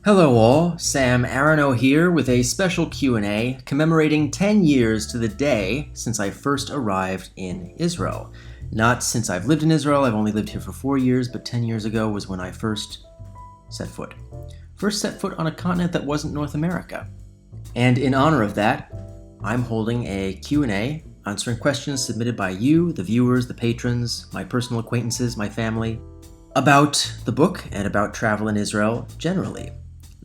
Hello all, Sam Arano here with a special Q&A commemorating 10 years to the day since I first arrived in Israel. Not since I've lived in Israel, I've only lived here for 4 years, but 10 years ago was when I first set foot. First set foot on a continent that wasn't North America. And in honor of that, I'm holding a Q&A answering questions submitted by you, the viewers, the patrons, my personal acquaintances, my family, about the book and about travel in Israel generally.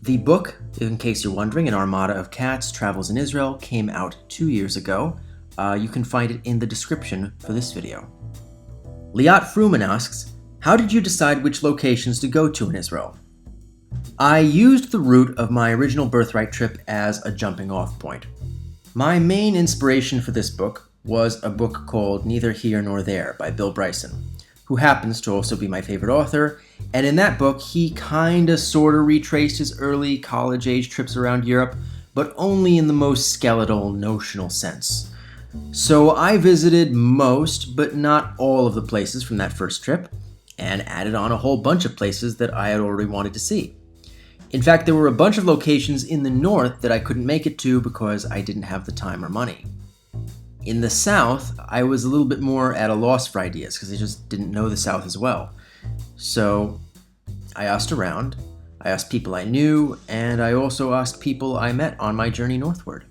The book, in case you're wondering, An Armada of Cats Travels in Israel, came out 2 years ago. You can find it in the description for this video. Liat Fruman asks, how did you decide which locations to go to in Israel? I used the route of my original birthright trip as a jumping off point. My main inspiration for this book was a book called Neither Here Nor There by Bill Bryson, who happens to also be my favorite author, and in that book he kinda sorta retraced his early college-age trips around Europe, but only in the most skeletal, notional sense. So I visited most, but not all of the places from that first trip, and added on a whole bunch of places that I had already wanted to see. In fact, there were a bunch of locations in the north that I couldn't make it to because I didn't have the time or money. In the South, I was a little bit more at a loss for ideas because I just didn't know the South as well. So I asked around, I asked people I knew, and I also asked people I met on my journey northward.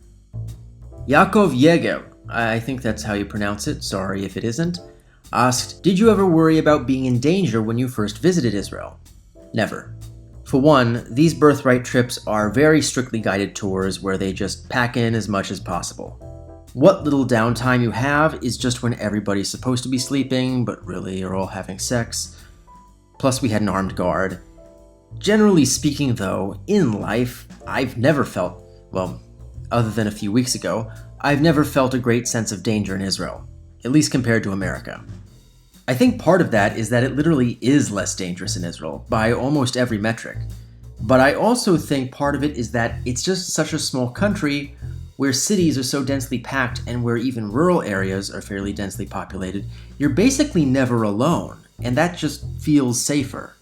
Yaakov Yeger, I think that's how you pronounce it, sorry if it isn't, asked, did you ever worry about being in danger when you first visited Israel? Never. For one, these birthright trips are very strictly guided tours where they just pack in as much as possible. What little downtime you have is just when everybody's supposed to be sleeping, but really are all having sex. Plus we had an armed guard. Generally speaking though, in life, I've never felt, well, other than a few weeks ago, I've never felt a great sense of danger in Israel, at least compared to America. I think part of that is that it literally is less dangerous in Israel, by almost every metric. But I also think part of it is that it's just such a small country where cities are so densely packed and where even rural areas are fairly densely populated, you're basically never alone, and that just feels safer.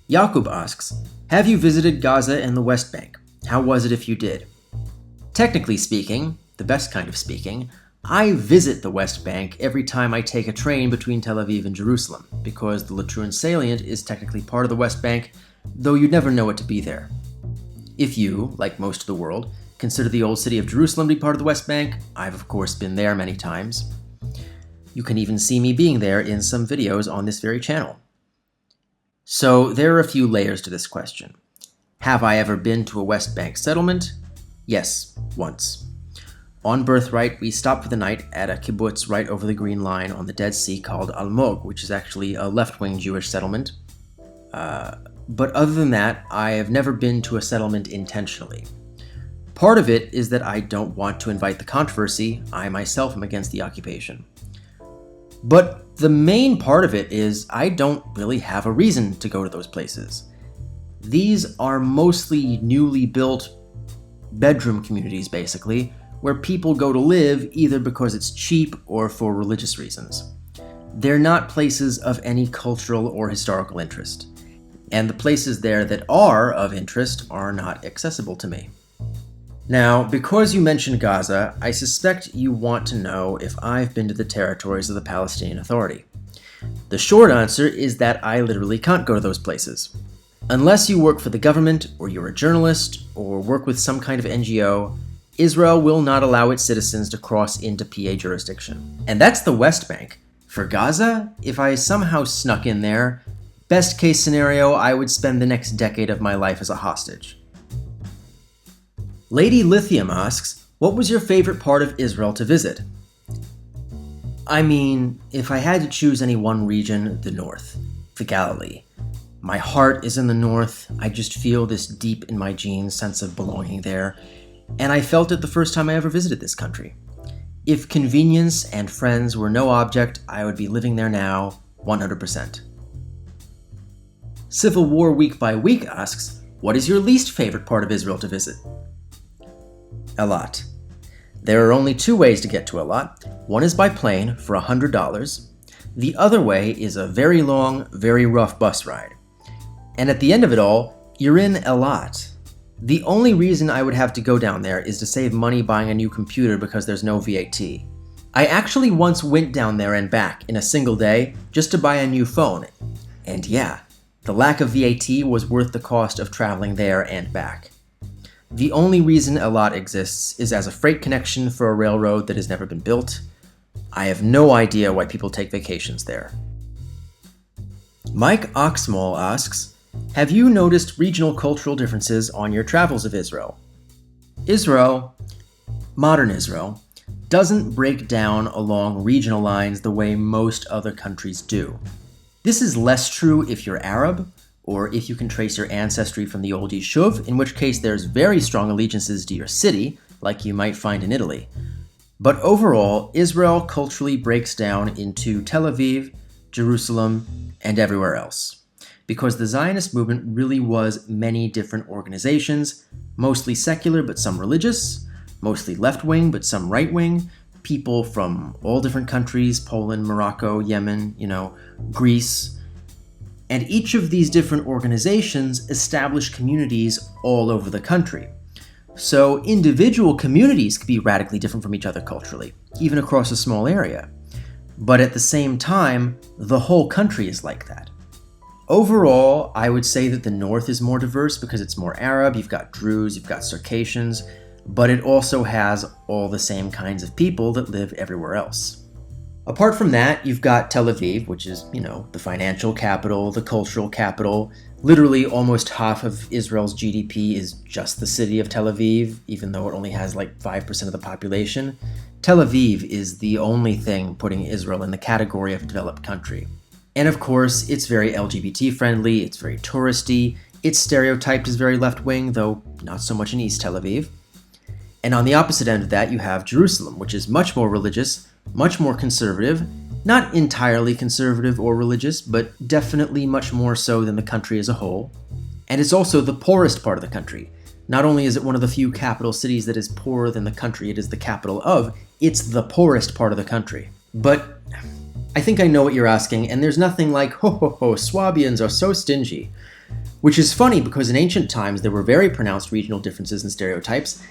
Jakub asks, have you visited Gaza and the West Bank? How was it if you did? Technically speaking, the best kind of speaking, I visit the West Bank every time I take a train between Tel Aviv and Jerusalem, because the Latrun Salient is technically part of the West Bank, though you'd never know it to be there. If you, like most of the world, consider the old city of Jerusalem to be part of the West Bank, I've of course been there many times. You can even see me being there in some videos on this very channel. So there are a few layers to this question. Have I ever been to a West Bank settlement? Yes, once. On birthright, we stopped for the night at a kibbutz right over the Green Line on the Dead Sea called Almog, which is actually a left-wing Jewish settlement. But other than that, I have never been to a settlement intentionally. Part of it is that I don't want to invite the controversy. I myself am against the occupation. But the main part of it is I don't really have a reason to go to those places. These are mostly newly built bedroom communities, basically, where people go to live either because it's cheap or for religious reasons. They're not places of any cultural or historical interest. And the places there that are of interest are not accessible to me. Now, because you mentioned Gaza, I suspect you want to know if I've been to the territories of the Palestinian Authority. The short answer is that I literally can't go to those places. Unless you work for the government, or you're a journalist, or work with some kind of NGO, Israel will not allow its citizens to cross into PA jurisdiction. And that's the West Bank. For Gaza, if I somehow snuck in there, best case scenario, I would spend the next decade of my life as a hostage. Lady Lithium asks, what was your favorite part of Israel to visit? I mean, if I had to choose any one region, the north, the Galilee. My heart is in the north, I just feel this deep in my genes sense of belonging there, and I felt it the first time I ever visited this country. If convenience and friends were no object, I would be living there now, 100%. Civil War Week by Week asks, what is your least favorite part of Israel to visit? Eilat. There are only two ways to get to Eilat. One is by plane for $100. The other way is a very long, very rough bus ride. And at the end of it all, You're in Eilat. The only reason I would have to go down there is to save money buying a new computer because there's no VAT. I actually once went down there and back in a single day just to buy a new phone. And yeah, the lack of VAT was worth the cost of traveling there and back. The only reason Eilat exists is as a freight connection for a railroad that has never been built. I have no idea why people take vacations there. Mike Oxmall asks, have you noticed regional cultural differences on your travels of Israel? Israel, modern Israel, doesn't break down along regional lines the way most other countries do. This is less true if you're Arab, or if you can trace your ancestry from the old Yishuv, in which case there's very strong allegiances to your city, like you might find in Italy. But overall, Israel culturally breaks down into Tel Aviv, Jerusalem, and everywhere else. Because the Zionist movement really was many different organizations, mostly secular but some religious, mostly left-wing but some right-wing, people from all different countries, Poland, Morocco, Yemen, Greece. And each of these different organizations established communities all over the country. So individual communities could be radically different from each other culturally, even across a small area. But at the same time, the whole country is like that. Overall, I would say that the north is more diverse because it's more Arab, you've got Druze, you've got Circassians, but it also has all the same kinds of people that live everywhere else. Apart from that, you've got Tel Aviv, which is, the financial capital, the cultural capital. Literally almost half of Israel's GDP is just the city of Tel Aviv, even though it only has like 5% of the population. Tel Aviv is the only thing putting Israel in the category of a developed country. And of course, it's very LGBT friendly, it's very touristy, it's stereotyped as very left-wing, though not so much in East Tel Aviv. And on the opposite end of that, you have Jerusalem, which is much more religious, much more conservative, not entirely conservative or religious, but definitely much more so than the country as a whole. And it's also the poorest part of the country. Not only is it one of the few capital cities that is poorer than the country it is the capital of, it's the poorest part of the country. But I think I know what you're asking, and there's nothing like, Swabians are so stingy. Which is funny because in ancient times there were very pronounced regional differences and stereotypes.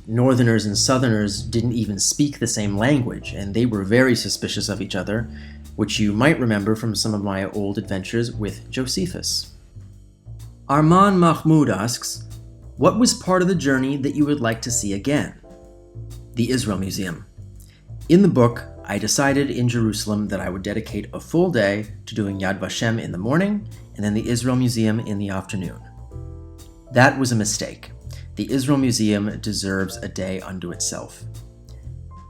Northerners and Southerners didn't even speak the same language, and they were very suspicious of each other, which you might remember from some of my old adventures with Josephus. Arman Mahmoud asks, what was part of the journey that you would like to see again? The Israel Museum. In the book, I decided in Jerusalem that I would dedicate a full day to doing Yad Vashem in the morning and then the Israel Museum in the afternoon. That was a mistake. The Israel Museum deserves a day unto itself.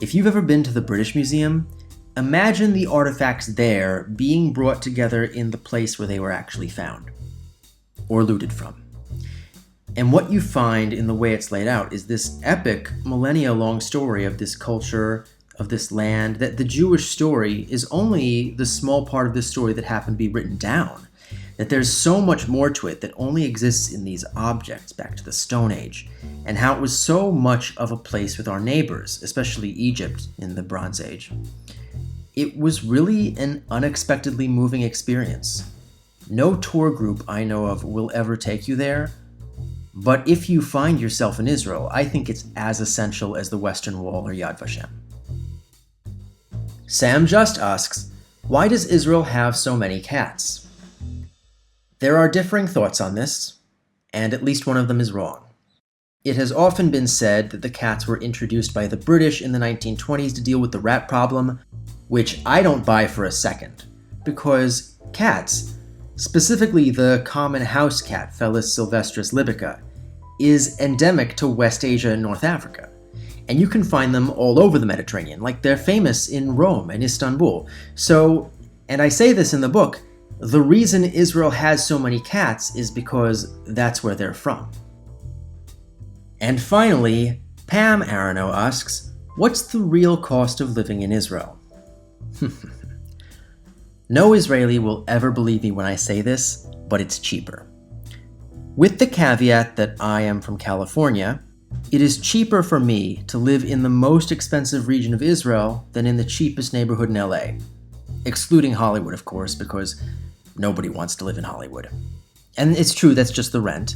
If you've ever been to the British Museum, imagine the artifacts there being brought together in the place where they were actually found, or looted from. And what you find in the way it's laid out is this epic, millennia-long story of this culture, of this land, that the Jewish story is only the small part of this story that happened to be written down. That there's so much more to it that only exists in these objects back to the Stone Age, and how it was so much of a place with our neighbors, especially Egypt in the Bronze Age. It was really an unexpectedly moving experience. No tour group I know of will ever take you there, but if you find yourself in Israel, I think it's as essential as the Western Wall or Yad Vashem. Sam Just asks, why does Israel have so many cats? There are differing thoughts on this, and at least one of them is wrong. It has often been said that the cats were introduced by the British in the 1920s to deal with the rat problem, which I don't buy for a second, because cats, specifically the common house cat Felis sylvestris libica, is endemic to West Asia and North Africa. And you can find them all over the Mediterranean, like they're famous in Rome and Istanbul. So, and I say this in the book, the reason Israel has so many cats is because that's where they're from. And finally, Pam Arano asks, what's the real cost of living in Israel? No Israeli will ever believe me when I say this, but it's cheaper. With the caveat that I am from California, it is cheaper for me to live in the most expensive region of Israel than in the cheapest neighborhood in LA. Excluding Hollywood, of course, because nobody wants to live in Hollywood. And it's true, that's just the rent.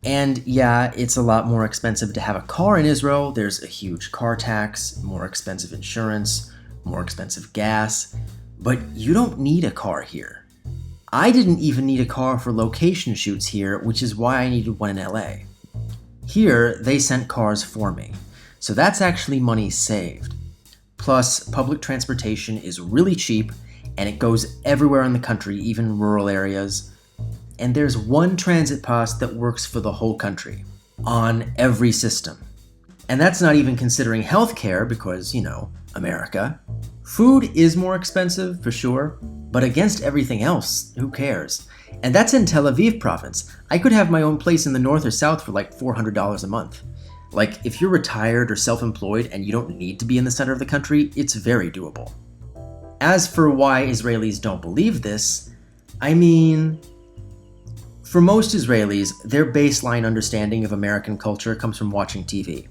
And yeah, it's a lot more expensive to have a car in Israel. There's a huge car tax, more expensive insurance, more expensive gas. But you don't need a car here. I didn't even need a car for location shoots here, which is why I needed one in LA. Here, they sent cars for me. So that's actually money saved. Plus, public transportation is really cheap, and it goes everywhere in the country, even rural areas. And there's one transit pass that works for the whole country, on every system. And that's not even considering healthcare because, America. Food is more expensive, for sure, but against everything else, who cares? And that's in Tel Aviv province. I could have my own place in the north or south for like $400 a month. Like, if you're retired or self-employed and you don't need to be in the center of the country, it's very doable. As for why Israelis don't believe this, for most Israelis, their baseline understanding of American culture comes from watching TV.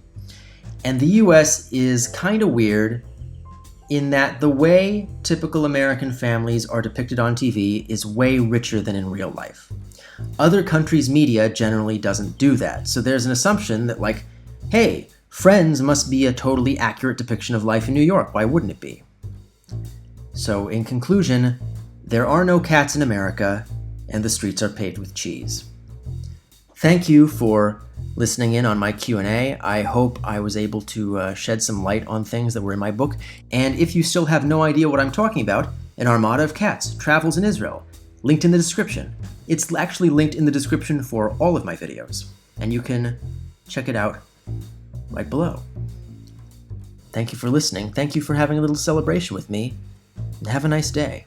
And the US is kind of weird in that the way typical American families are depicted on TV is way richer than in real life. Other countries' media generally doesn't do that, so there's an assumption that hey, Friends must be a totally accurate depiction of life in New York, why wouldn't it be? So in conclusion, there are no cats in America, and the streets are paved with cheese. Thank you for listening in on my Q&A. I hope I was able to shed some light on things that were in my book. And if you still have no idea what I'm talking about, An Armada of Cats Travels in Israel, linked in the description. It's actually linked in the description for all of my videos, and you can check it out right below. Thank you for listening. Thank you for having a little celebration with me, and have a nice day.